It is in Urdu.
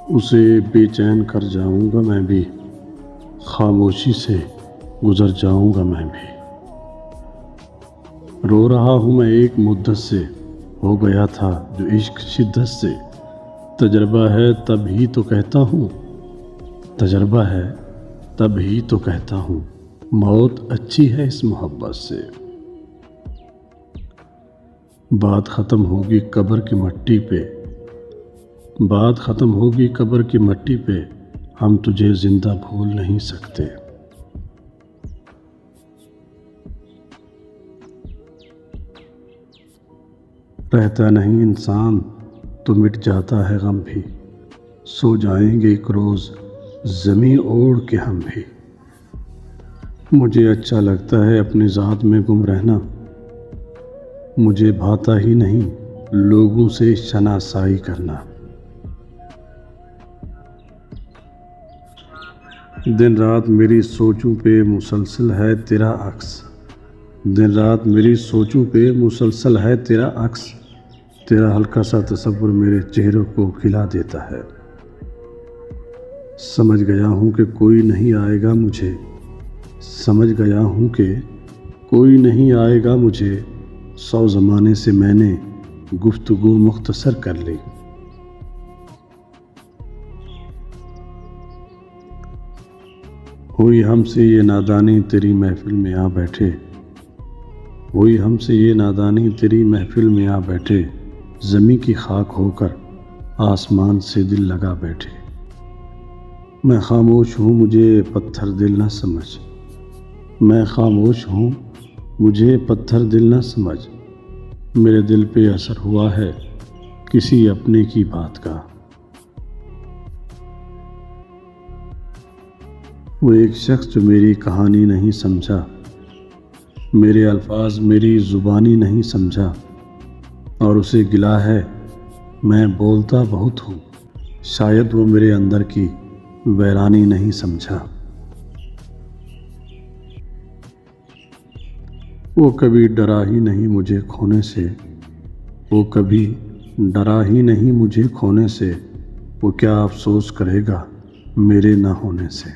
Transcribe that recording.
اسے بے چین کر جاؤں گا میں بھی، خاموشی سے گزر جاؤں گا میں بھی۔ رو رہا ہوں میں ایک مدت سے، ہو گیا تھا جو عشق شدت سے۔ تجربہ ہے تب ہی تو کہتا ہوں، تجربہ ہے تب ہی تو کہتا ہوں، موت اچھی ہے اس محبت سے۔ بات ختم ہوگی قبر کی مٹی پہ، بات ختم ہوگی قبر کی مٹی پہ، ہم تجھے زندہ بھول نہیں سکتے۔ رہتا نہیں انسان تو مٹ جاتا ہے غم بھی، سو جائیں گے ایک روز زمیں اوڑھ کے ہم بھی۔ مجھے اچھا لگتا ہے اپنی ذات میں گم رہنا، مجھے بھاتا ہی نہیں لوگوں سے شناسائی کرنا۔ دن رات میری سوچوں پہ مسلسل ہے تیرا عکس، دن رات میری سوچوں پہ مسلسل ہے تیرا عکس، تیرا ہلکا سا تصور میرے چہروں کو کھلا دیتا ہے۔ سمجھ گیا ہوں کہ کوئی نہیں آئے گا مجھے، سمجھ گیا ہوں کہ کوئی نہیں آئے گا مجھے، 100 زمانے سے میں نے گفتگو مختصر کر لی۔ ہوئی ہم سے یہ نادانی تیری محفل میں آ بیٹھے، ہوئی ہم سے یہ نادانی تیری محفل میں آ بیٹھے، زمیں کی خاک ہو کر آسمان سے دل لگا بیٹھے۔ میں خاموش ہوں مجھے پتھر دل نہ سمجھ، میں خاموش ہوں مجھے پتھر دل نہ سمجھ، میرے دل پہ اثر ہوا ہے کسی اپنے کی بات کا۔ وہ ایک شخص جو میری کہانی نہیں سمجھا، میرے الفاظ میری زبانی نہیں سمجھا، اور اسے گلا ہے میں بولتا بہت ہوں، شاید وہ میرے اندر کی ویرانی نہیں سمجھا۔ وہ کبھی ڈرا ہی نہیں مجھے کھونے سے، وہ کبھی ڈرا ہی نہیں مجھے کھونے سے، وہ کیا افسوس کرے گا میرے نہ ہونے سے۔